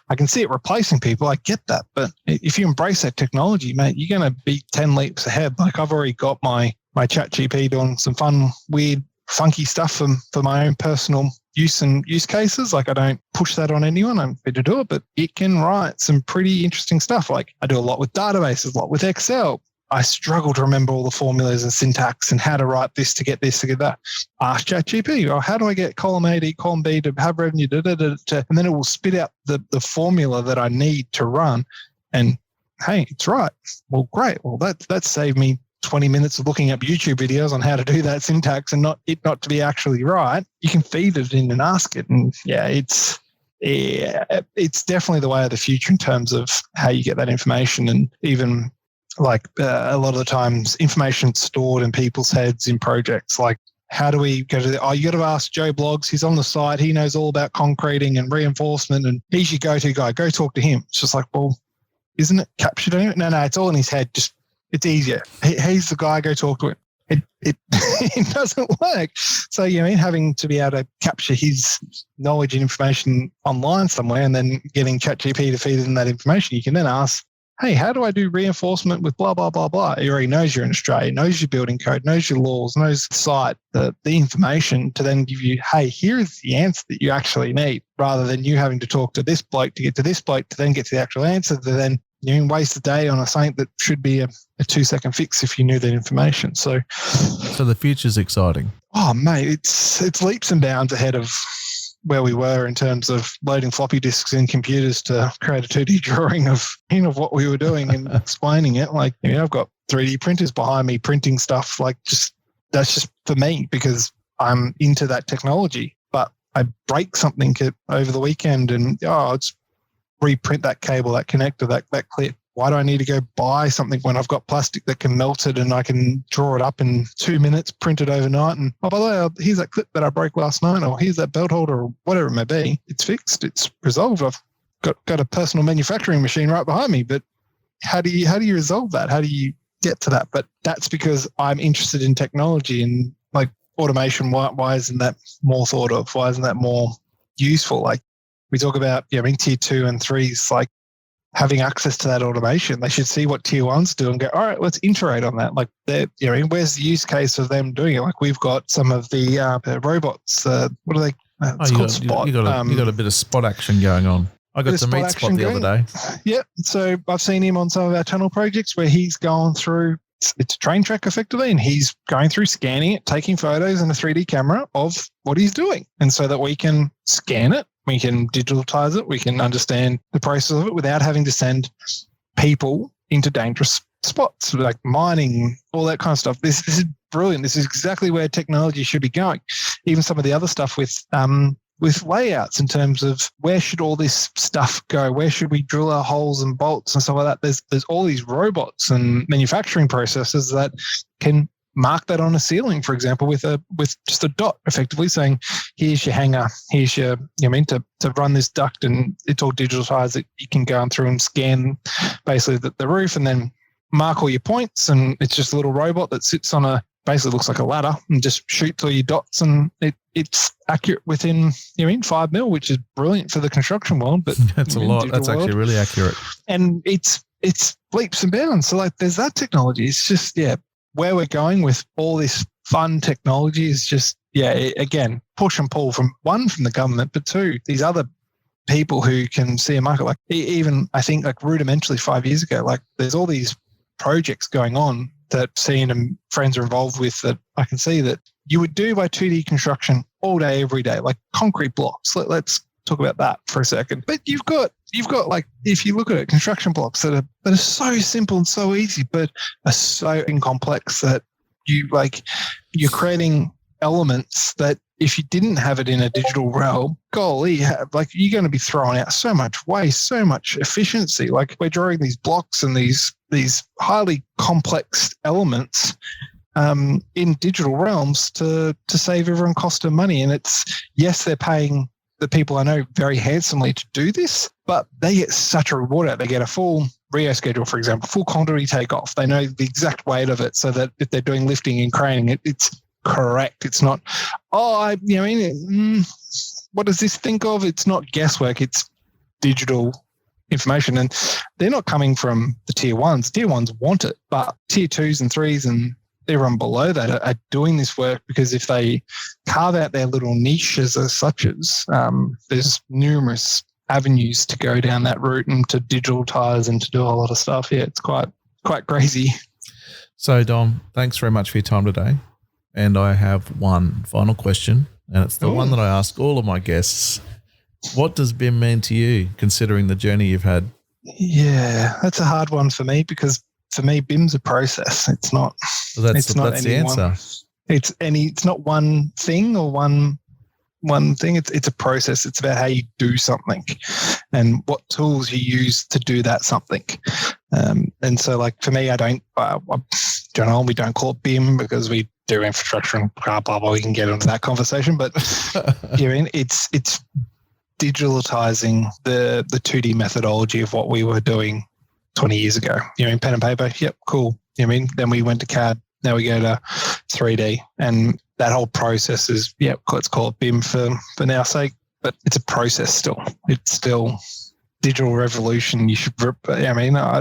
I can see it replacing people. I get that. But if you embrace that technology, mate, you're going to be 10 leaps ahead. Like I've already got my ChatGPT doing some fun, weird, funky stuff for my own personal use and use cases. Like I don't push that on anyone. I'm free to do it, but it can write some pretty interesting stuff. Like I do a lot with databases, a lot with Excel. I struggle to remember all the formulas and syntax and how to write this to get that. Ask ChatGPT, or how do I get column A to column B to have revenue, and then it will spit out the formula that I need to run. And hey, it's right. Well, great. Well, that saved me 20 minutes of looking up YouTube videos on how to do that syntax and not to be actually right. You can feed it in and ask it. And it's definitely the way of the future in terms of how you get that information. And even like a lot of the times information stored in people's heads in projects. Like how do we go to you got to ask Joe Bloggs. He's on the site. He knows all about concreting and reinforcement and he's your go-to guy. Go talk to him. It's just like, well, isn't it captured in it? No, it's all in his head. Just it's easier. He's the guy. Go talk to him. It doesn't work. So having to be able to capture his knowledge and information online somewhere, and then getting ChatGPT to feed in that information, you can then ask, hey, how do I do reinforcement with blah blah blah blah? He already knows you're in Australia, knows your building code, knows your laws, knows the site, the information to then give you, hey, here's the answer that you actually need, rather than you having to talk to this bloke to get to this bloke to then get to the actual answer to then waste a day on something that should be a 2-second fix if you knew that information. So the future's exciting. Oh, mate, it's leaps and bounds ahead of where we were in terms of loading floppy disks in computers to create a 2D drawing of what we were doing and explaining it. Like, I've got 3D printers behind me printing stuff. Like, that's just for me because I'm into that technology. But I break something over the weekend and it's reprint that cable, that connector, that clip. Why do I need to go buy something when I've got plastic that can melt it and I can draw it up in 2 minutes, print it overnight? And by the way, here's that clip that I broke last night, or here's that belt holder, or whatever it may be. It's fixed. It's resolved. I've got a personal manufacturing machine right behind me, but how do you resolve that? How do you get to that? But that's because I'm interested in technology and like automation. Why isn't that more thought of? Why isn't that more useful? Like we talk about, tier 2 and 3s, like having access to that automation. They should see what tier 1s do and go, all right, let's iterate on that. Like, where's the use case of them doing it? Like we've got some of the robots. What are they? It's called Spot. You got a bit of Spot action going on. I got to meet Spot the other day. Yeah, so I've seen him on some of our tunnel projects where he's gone through. It's a train track effectively, and he's going through scanning it, taking photos in a 3D camera of what he's doing, and so that we can scan it, we can digitalize it, we can understand the process of it without having to send people into dangerous spots like mining, all that kind of stuff. This is brilliant. This is exactly where technology should be going. Even some of the other stuff with layouts in terms of where should all this stuff go? Where should we drill our holes and bolts and stuff like that? There's all these robots and manufacturing processes that can mark that on a ceiling, for example, with just a dot, effectively saying, here's your hanger, here's your, to run this duct, and it's all digitalized that you can go through and scan basically the roof and then mark all your points, and it's just a little robot that sits on basically looks like a ladder and just shoots all your dots, and it's accurate within 5 mil, which is brilliant for the construction world. But that's a lot. That's actually really accurate, and it's leaps and bounds. So like, there's that technology. It's just where we're going with all this fun technology is just again, push and pull from the government, but two, these other people who can see a market. Like even I think like rudimentarily 5 years ago, like there's all these projects going on that Cian and friends are involved with that I can see that you would do by 2D construction all day, every day, like concrete blocks. Let's talk about that for a second. But you've got like, if you look at it, construction blocks that are so simple and so easy, but are so complex that you're creating elements that if you didn't have it in a digital realm, golly, like you're going to be throwing out so much waste, so much efficiency. Like we're drawing these blocks and these highly complex elements in digital realms to save everyone cost of money. And yes, they're paying the people I know very handsomely to do this, but they get such a reward out. They get a full Rio schedule, for example, full quantity takeoff. They know the exact weight of it so that if they're doing lifting and craning, it's correct. It's not, what does this think of? It's not guesswork. It's digital information. And they're not coming from the tier 1s. Tier 1s want it, but tier 2s and 3s and everyone below that are doing this work because if they carve out their little niches as such as, there's numerous avenues to go down that route and to digitize and to do a lot of stuff. Yeah, it's quite crazy. So Dom, thanks very much for your time today. And I have one final question, and it's the one that I ask all of my guests. What does BIM mean to you, considering the journey you've had? Yeah, that's a hard one for me because for me, BIM's a process. It's not. Well, that's the answer. It's not one thing or one thing. It's a process. It's about how you do something and what tools you use to do that something. And so, like for me, John Holland, we don't call it BIM because we do infrastructure and blah, blah, blah. We can get into that conversation, but it's digitalizing the 2D methodology of what we were doing 20 years ago. Pen and paper. Yep, cool. Then we went to CAD. Now we go to 3D, and that whole process is let's call it BIM for now sake. But it's a process still. It's still digital revolution. You should. I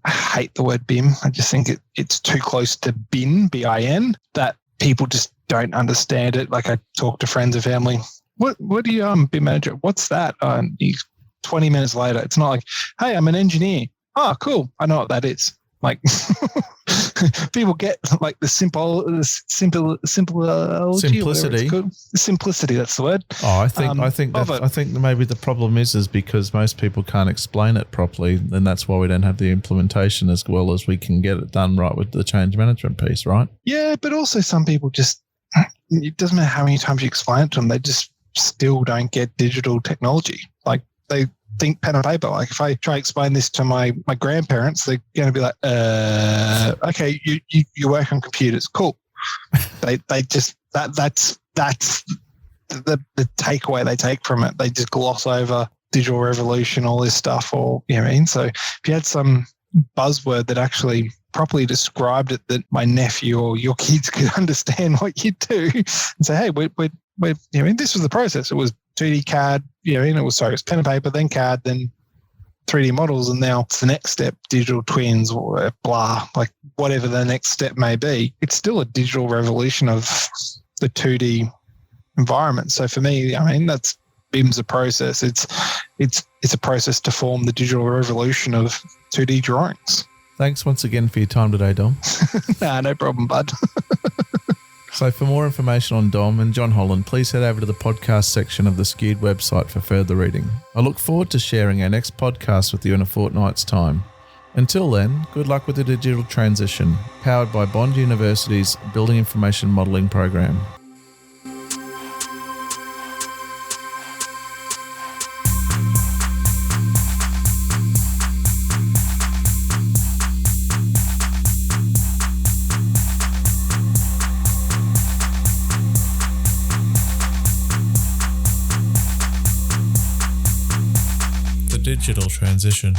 hate the word BIM. I just think it's too close to BIN, BIN, that people just don't understand it. Like I talk to friends and family. What do you BIM manager? What's that? 20 minutes later, it's not like, hey, I'm an engineer. Oh, cool. I know what that is. Like people get like the simplicity. Simplicity. That's the word. Oh, I think maybe the problem is because most people can't explain it properly, and that's why we don't have the implementation as well as we can get it done right with the change management piece, right? Yeah, but also some people it doesn't matter how many times you explain it to them, they just still don't get digital technology. Like they think pen and paper. Like if I try to explain this to my grandparents, they're going to be like, okay, you work on computers. Cool. They just, that's the takeaway they take from it. They just gloss over digital revolution, all this stuff, or, So if you had some buzzword that actually properly described it, that my nephew or your kids could understand what you do and say, hey, we're this was the process. It was 2D CAD, and it was pen and paper, then CAD, then 3D models, and now it's the next step, digital twins or blah, like whatever the next step may be. It's still a digital revolution of the 2D environment. So for me, that's BIM's a process. It's a process to form the digital revolution of 2D drawings. Thanks once again for your time today, Dom. Nah, no problem, bud. So for more information on Dom and John Holland, please head over to the podcast section of the Skewed website for further reading. I look forward to sharing our next podcast with you in a fortnight's time. Until then, good luck with the digital transition, powered by Bond University's Building Information Modelling program. Digital transition.